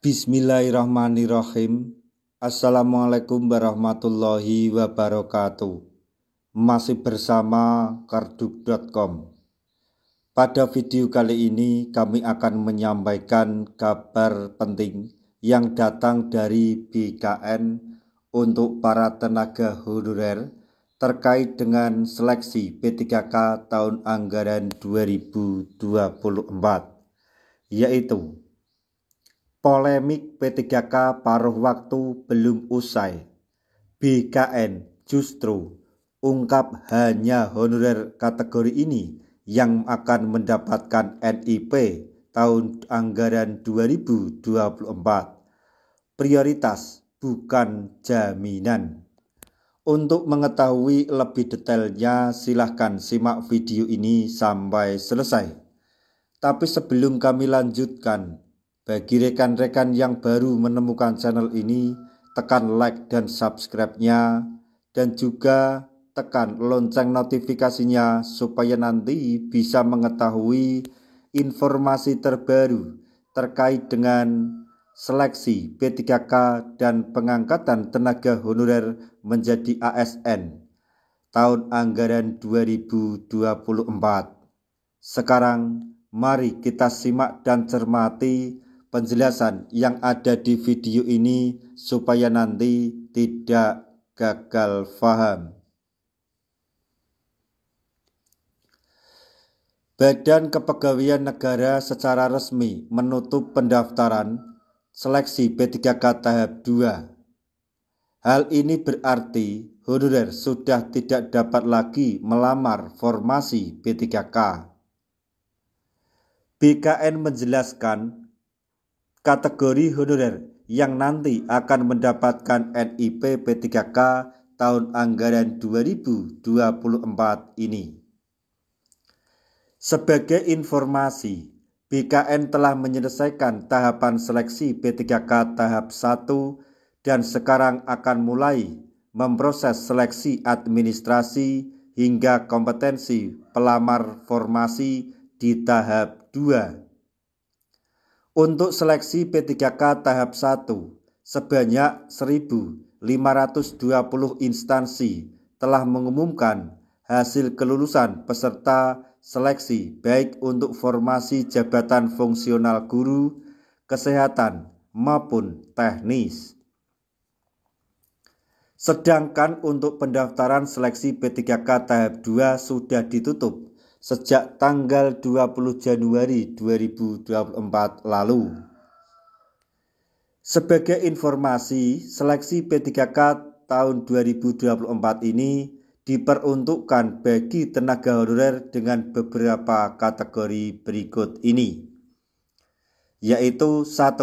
Bismillahirrahmanirrahim. Assalamualaikum warahmatullahi wabarakatuh. Masih bersama karduk.com. Pada video kali ini kami akan menyampaikan kabar penting yang datang dari BKN untuk para tenaga honorer terkait dengan seleksi P3K tahun anggaran 2024, yaitu polemik P3K paruh waktu belum usai. BKN justru ungkap hanya honorer kategori ini yang akan mendapatkan NIP tahun anggaran 2024. Prioritas bukan jaminan. Untuk mengetahui lebih detailnya silahkan simak video ini sampai selesai. Tapi sebelum kami lanjutkan, bagi rekan-rekan yang baru menemukan channel ini, tekan like dan subscribe-nya, dan juga tekan lonceng notifikasinya supaya nanti bisa mengetahui informasi terbaru terkait dengan seleksi P3K dan pengangkatan tenaga honorer menjadi ASN tahun anggaran 2024. Sekarang mari kita simak dan cermati penjelasan yang ada di video ini supaya nanti tidak gagal paham. Badan Kepegawaian Negara secara resmi menutup pendaftaran seleksi P3K tahap 2. Hal ini berarti honorer sudah tidak dapat lagi melamar formasi P3K. BKN menjelaskan kategori honorer yang nanti akan mendapatkan NIP P3K tahun anggaran 2024 ini. Sebagai informasi, BKN telah menyelesaikan tahapan seleksi P3K tahap 1 dan sekarang akan mulai memproses seleksi administrasi hingga kompetensi pelamar formasi di tahap 2. Untuk seleksi P3K tahap 1, sebanyak 1.520 instansi telah mengumumkan hasil kelulusan peserta seleksi baik untuk formasi jabatan fungsional guru, kesehatan, maupun teknis. Sedangkan untuk pendaftaran seleksi P3K tahap 2 sudah ditutup sejak tanggal 20 Januari 2024 lalu. Sebagai informasi, seleksi P3K tahun 2024 ini diperuntukkan bagi tenaga honorer dengan beberapa kategori berikut ini, yaitu 1.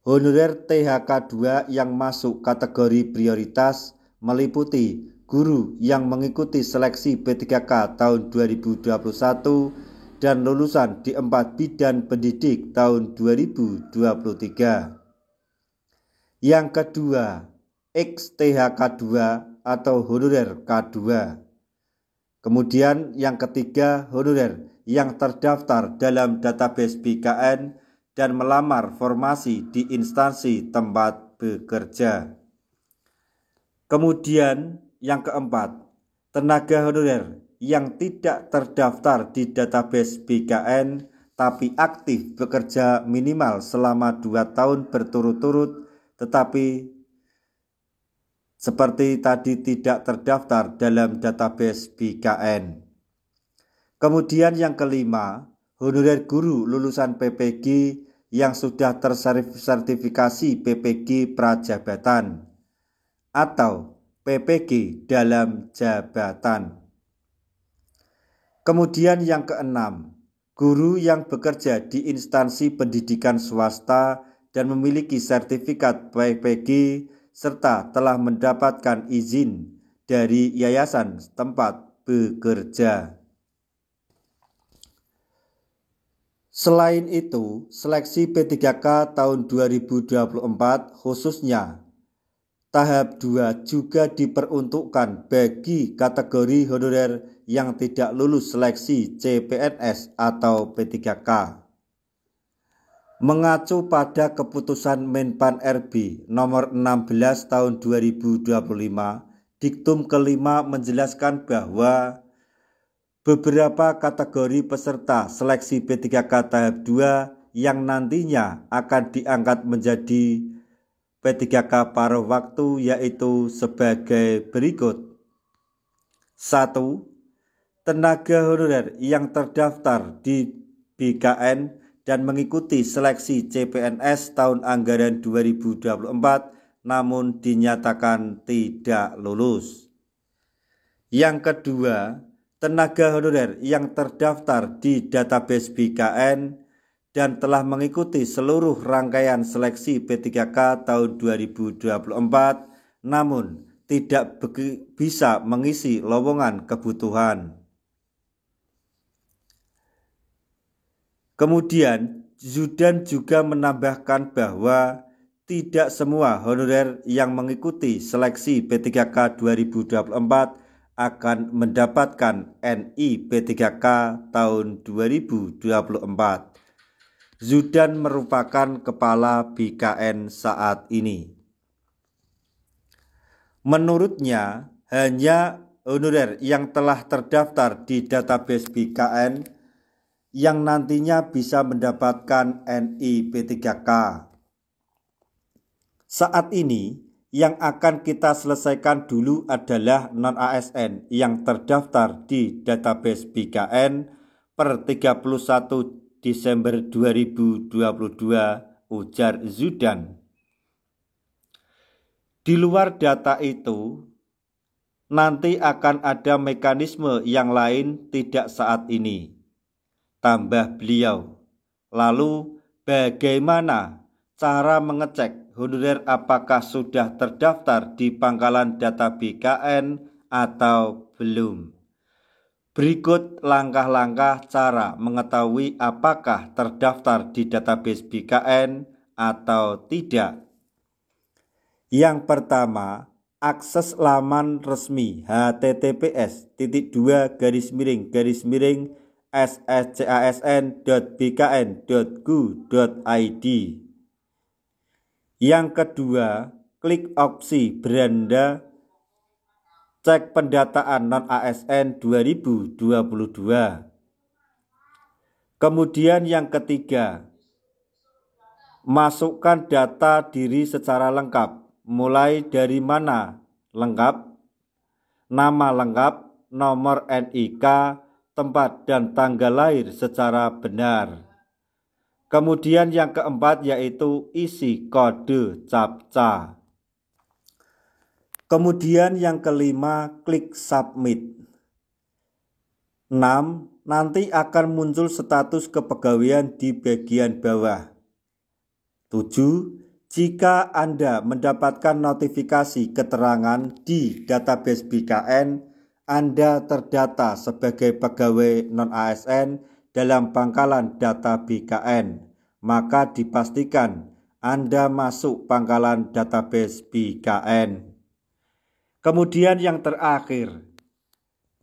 Honorer THK 2 yang masuk kategori prioritas meliputi guru yang mengikuti seleksi P3K tahun 2021 dan lulusan di 4 bidang pendidik tahun 2023. Yang kedua, XTHK 2 atau honorer K2. Kemudian yang ketiga, honorer yang terdaftar dalam database BKN dan melamar formasi di instansi tempat bekerja. Kemudian yang keempat, tenaga honorer yang tidak terdaftar di database BKN tapi aktif bekerja minimal selama 2 tahun berturut-turut tetapi seperti tadi tidak terdaftar dalam database BKN. Kemudian yang kelima, honorer guru lulusan PPG yang sudah tersertifikasi PPG prajabatan atau PPG dalam jabatan. Kemudian yang keenam, guru yang bekerja di instansi pendidikan swasta dan memiliki sertifikat PPG serta telah mendapatkan izin dari yayasan tempat bekerja. Selain itu, seleksi P3K tahun 2024 khususnya tahap 2 juga diperuntukkan bagi kategori honorer yang tidak lulus seleksi CPNS atau P3K. Mengacu pada keputusan Menpan RB nomor 16 tahun 2025, diktum kelima menjelaskan bahwa beberapa kategori peserta seleksi P3K tahap 2 yang nantinya akan diangkat menjadi P3K paruh waktu yaitu sebagai berikut. 1. Tenaga honorer yang terdaftar di BKN dan mengikuti seleksi CPNS tahun anggaran 2024 namun dinyatakan tidak lulus. Yang kedua, tenaga honorer yang terdaftar di database BKN dan telah mengikuti seluruh rangkaian seleksi P3K tahun 2024 namun tidak bisa mengisi lowongan kebutuhan. Kemudian, Zudan juga menambahkan bahwa tidak semua honorer yang mengikuti seleksi P3K 2024 akan mendapatkan NI P3K tahun 2024. Zudan merupakan kepala BKN saat ini. Menurutnya, hanya honorer yang telah terdaftar di database BKN yang nantinya bisa mendapatkan NI P3K. Saat ini, yang akan kita selesaikan dulu adalah non-ASN yang terdaftar di database BKN per 31 Desember 2022, ujar Zudan. Di luar data itu, nanti akan ada mekanisme yang lain tidak saat ini, tambah beliau. Lalu bagaimana cara mengecek honorer apakah sudah terdaftar di pangkalan data BKN atau belum? Berikut langkah-langkah cara mengetahui apakah terdaftar di database BKN atau tidak. Yang pertama, akses laman resmi https://sscasn.bkn.go.id. Yang kedua, klik opsi beranda cek pendataan non-ASN 2022. Kemudian yang ketiga, masukkan data diri secara lengkap, mulai dari mana lengkap, nama lengkap, nomor NIK, tempat dan tanggal lahir secara benar. Kemudian yang keempat yaitu isi kode CAPTCA. Kemudian yang kelima, klik submit. 6. Nanti akan muncul status kepegawaian di bagian bawah. 7. Jika Anda mendapatkan notifikasi keterangan di database BKN, Anda terdata sebagai pegawai non-ASN dalam pangkalan data BKN, maka dipastikan Anda masuk pangkalan database BKN. Kemudian yang terakhir,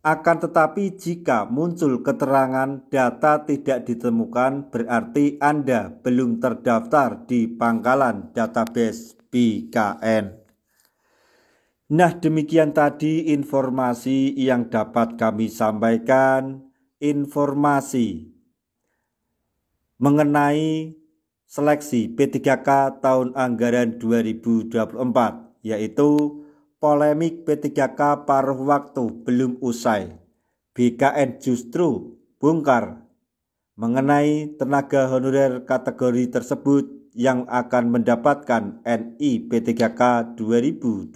akan tetapi jika muncul keterangan data tidak ditemukan, berarti Anda belum terdaftar di pangkalan database BKN. Nah, demikian tadi informasi yang dapat kami sampaikan, informasi mengenai seleksi P3K tahun anggaran 2024, yaitu polemik P3K paruh waktu belum usai. BKN justru bongkar mengenai tenaga honorer kategori tersebut yang akan mendapatkan NI P3K 2024.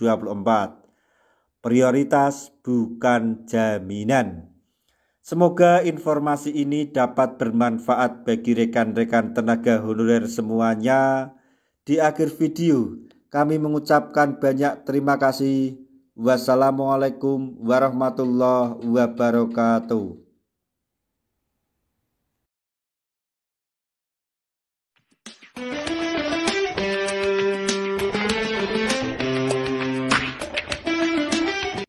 Prioritas bukan jaminan. Semoga informasi ini dapat bermanfaat bagi rekan-rekan tenaga honorer semuanya. Di akhir video, kami mengucapkan banyak terima kasih. Wassalamualaikum warahmatullahi wabarakatuh.